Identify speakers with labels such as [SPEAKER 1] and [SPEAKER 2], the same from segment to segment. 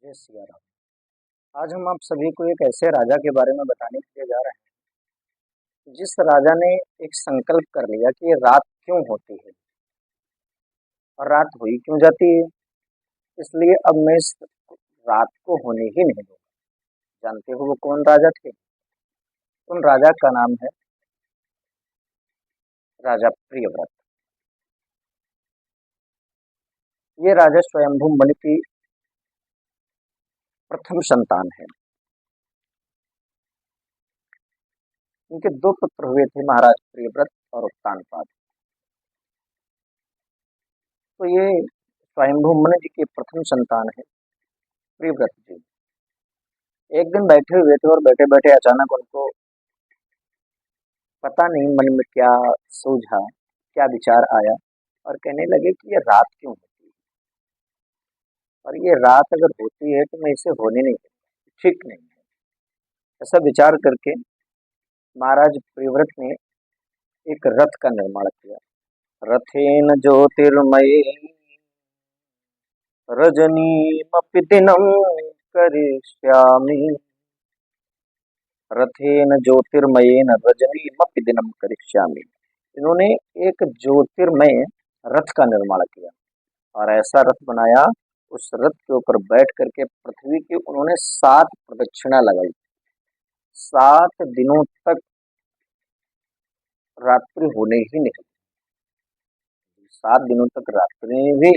[SPEAKER 1] जय सिया राम। आज हम आप सभी को एक ऐसे राजा के बारे में बताने के लिए जा रहे हैं जिस राजा ने एक संकल्प कर लिया कि ये रात क्यों होती है और रात हुई क्यों जाती है, इसलिए अब मैं इस रात को होने ही नहीं दूंगा। जानते हो वो कौन राजा थे? उन राजा का नाम है राजा प्रियव्रत। ये राजा स्वयंभू मनु की प्रथम संतान है। इनके दो पुत्र हुए थे, महाराज प्रियव्रत और उत्तानपाद। तो ये स्वयंभू मनु जी की प्रथम संतान है प्रियव्रत जी। एक दिन बैठे हुए थे और बैठे बैठे अचानक उनको पता नहीं मन में क्या सूझा, क्या विचार आया और कहने लगे कि ये रात क्यों होती है, और ये रात अगर होती है तो मैं इसे होने नहीं दूंगा, ठीक नहीं है। ऐसा विचार करके महाराज प्रियव्रत ने एक रथ का निर्माण किया। रथेन ज्योतिर्मयी रजनीमपि दिनं करिष्यामि। रथेन ज्योतिर्मयेन रजनीमपि दिनं करिष्यामि। इन्होंने एक ज्योतिर्मय रथ का निर्माण किया और ऐसा रथ बनाया, उस रथ के ऊपर बैठ करके पृथ्वी की उन्होंने 7 प्रदक्षिणा लगाई। 7 दिनों तक रात्रि होने ही नहीं। 7 दिनों तक रात्रि में भी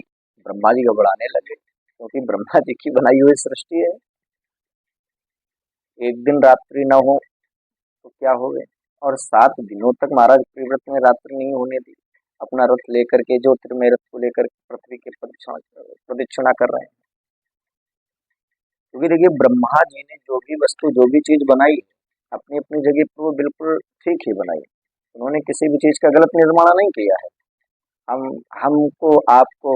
[SPEAKER 1] ब्रह्मा जी घबराने लगे, क्योंकि ब्रह्मा जी की बनाई हुई सृष्टि है। एक दिन रात्रि न हो तो क्या हो गए, और 7 दिनों तक महाराज प्रियव्रत ने रात्रि नहीं होने दी। अपना रथ लेकर के, ज्योतिर्मय रथ को लेकर पृथ्वी की प्रदक्षिणा कर रहे हैं। क्योंकि देखिए, ब्रह्मा जी ने जो भी वस्तु, जो भी चीज बनाई, अपनी अपनी जगह पर वो बिल्कुल ठीक ही बनाई। उन्होंने किसी भी चीज का गलत निर्माण नहीं किया है। हम हमको, आपको,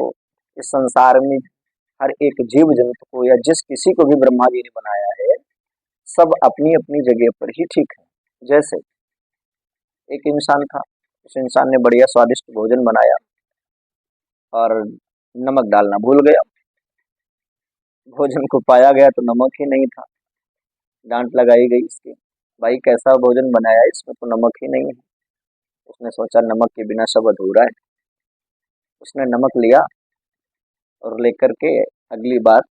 [SPEAKER 1] इस संसार में हर एक जीव जंतु को या जिस किसी को भी ब्रह्मा जी ने बनाया है, सब अपनी अपनी जगह पर ही ठीक है। जैसे एक इंसान था, उस इंसान ने बढ़िया स्वादिष्ट भोजन बनाया और नमक डालना भूल गया। भोजन को पाया गया तो नमक ही नहीं था। डांट लगाई गई इसकी, भाई कैसा भोजन बनाया है, इसमें तो नमक ही नहीं है। उसने सोचा नमक के बिना सब अधूरा है। उसने नमक लिया और लेकर के अगली बार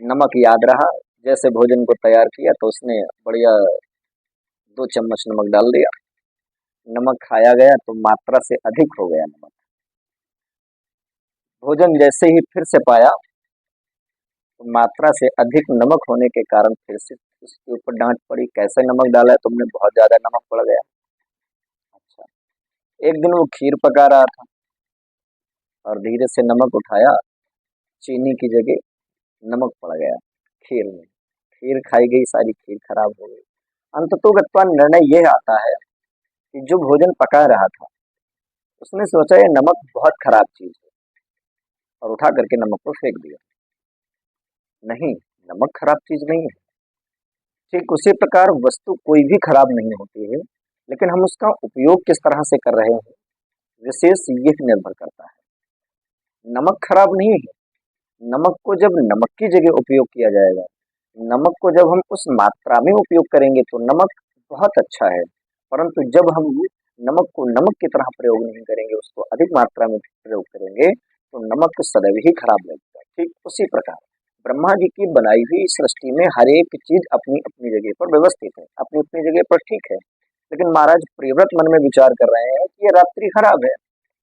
[SPEAKER 1] नमक याद रहा, जैसे भोजन को तैयार किया तो उसने बढ़िया 2 चम्मच नमक डाल दिया। नमक खाया गया तो मात्रा से अधिक हो गया नमक। भोजन जैसे ही फिर से पाया तो मात्रा से अधिक नमक होने के कारण फिर से उसके ऊपर डांट पड़ी, कैसे नमक डाला है तुमने, बहुत ज्यादा नमक पड़ गया। अच्छा, एक दिन वो खीर पका रहा था और धीरे से नमक उठाया, चीनी की जगह नमक पड़ गया खीर में। खीर खाई गई, सारी खीर खराब हो गई। अंततोगत्वा निर्णय यह आता है कि जो भोजन पका रहा था उसने सोचा ये नमक बहुत खराब चीज है और उठा करके नमक को फेंक दिया। नहीं, नमक खराब चीज नहीं है। ठीक उसी प्रकार वस्तु कोई भी खराब नहीं होती है, लेकिन हम उसका उपयोग किस तरह से कर रहे हैं, विशेष यह निर्भर करता है। नमक खराब नहीं है। नमक को जब नमक की जगह उपयोग किया जाएगा, नमक को जब हम उस मात्रा में उपयोग करेंगे तो नमक बहुत अच्छा है। परंतु जब हम नमक को नमक की तरह प्रयोग नहीं करेंगे, उसको अधिक मात्रा में प्रयोग करेंगे, तो नमक सदैव ही खराब लगेगा। ठीक उसी प्रकार ब्रह्मा जी की बनाई हुई सृष्टि में हर एक चीज अपनी अपनी जगह पर व्यवस्थित है, अपनी अपनी जगह पर ठीक है। लेकिन महाराज प्रियव्रत मन में विचार कर रहे हैं कि ये रात्रि खराब है,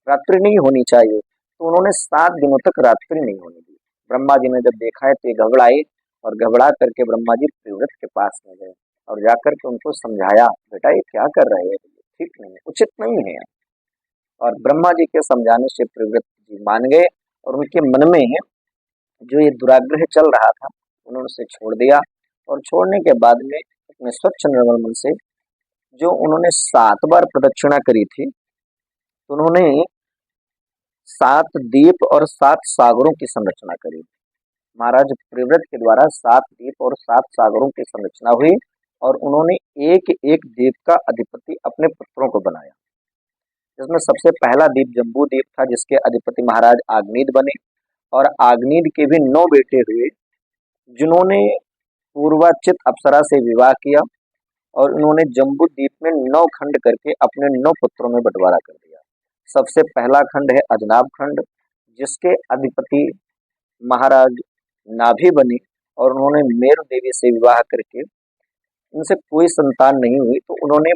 [SPEAKER 1] रात्रि नहीं होनी चाहिए, तो उन्होंने 7 दिनों तक रात्रि नहीं होने दी। ब्रह्मा जी ने जब देखा है तो ये घबराए और घबरा करके ब्रह्मा जी प्रियव्रत के पास में गए और जाकर के उनको समझाया, बेटा ये क्या कर रहे हैं, ठीक नहीं है, उचित नहीं है। और ब्रह्मा जी के समझाने से प्रियव्रत जी मान गए और उनके मन में जो ये दुराग्रह चल रहा था उन्होंने उसे छोड़ दिया। और छोड़ने के बाद में अपने स्वच्छ निर्मल मन से जो उन्होंने 7 बार प्रदक्षिणा करी थी, तो उन्होंने 7 द्वीप और 7 सागरों की संरचना करी। महाराज प्रियव्रत के द्वारा 7 द्वीप और 7 सागरों की संरचना हुई और उन्होंने एक एक द्वीप का अधिपति अपने पुत्रों को बनाया। जिसमें सबसे पहला द्वीप जम्बू द्वीप था, जिसके अधिपति महाराज आग्नेय बने और आग्नेय के भी 9 बेटे हुए। जिन्होंने पूर्वाचित अप्सरा से विवाह किया और उन्होंने जम्बू द्वीप में 9 खंड करके अपने 9 पुत्रों में बंटवारा कर दिया। सबसे पहला खंड है अजनाब खंड, जिसके अधिपति महाराज नाभि बने और उन्होंने मेरु देवी से विवाह करके उनसे कोई संतान नहीं हुई तो उन्होंने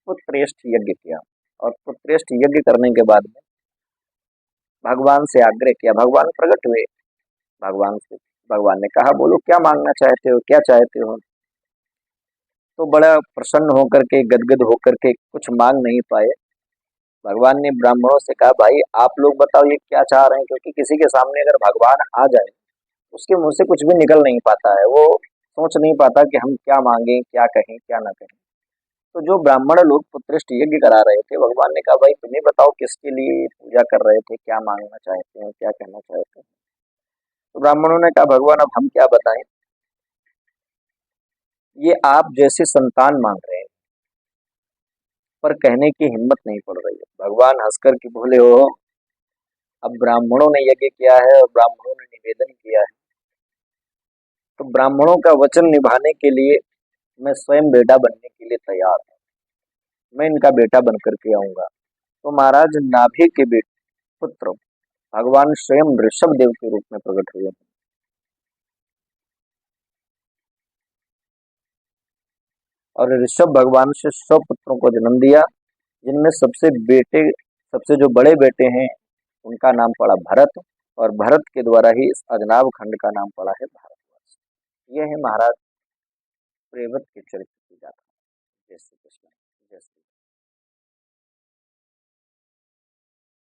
[SPEAKER 1] पुत्रेष्ठ यज्ञ किया और पुत्रेष्ठ यज्ञ करने के बाद में भगवान से आग्रह किया। भगवान प्रकट हुए। भगवान से भगवान ने कहा बोलो क्या मांगना चाहते हो, क्या चाहते हो। तो बड़ा प्रसन्न होकर के गदगद होकर के कुछ मांग नहीं पाए। भगवान ने ब्राह्मणों से कहा भाई आप लोग बताओ ये क्या चाह रहे हैं, क्योंकि किसी के सामने अगर भगवान आ जाए उसके मुंह से कुछ भी निकल नहीं पाता है, वो सोच नहीं पाता कि हम क्या मांगे, क्या कहें, क्या ना कहें। तो जो ब्राह्मण लोग पुत्रेष्ठ यज्ञ करा रहे थे, भगवान ने कहा भाई तुम्हें बताओ किसके लिए पूजा कर रहे थे, क्या मांगना चाहते हैं, क्या कहना चाहते हैं। तो ब्राह्मणों ने कहा भगवान अब हम क्या बताएं, ये आप जैसे संतान मांग रहे हैं पर कहने की हिम्मत नहीं पड़ रही है। भगवान हंसकर के बोले हो अब ब्राह्मणों ने यज्ञ किया है और ब्राह्मणों ने निवेदन किया है, तो ब्राह्मणों का वचन निभाने के लिए मैं स्वयं बेटा बनने के लिए तैयार हूँ। मैं इनका बेटा बन करके आऊंगा। तो महाराज नाभि के पुत्र भगवान स्वयं ऋषभ देव के रूप में प्रकट हुए और ऋषभ भगवान से 100 पुत्रों को जन्म दिया, जिनमें सबसे जो बड़े बेटे हैं उनका नाम पड़ा भरत, और भरत के द्वारा ही इस अजनाब खंड का नाम पड़ा है भारतवर्ष। यह है महाराज प्रेवत के चरित्र की गाथा। जय श्री कृष्ण। जय श्री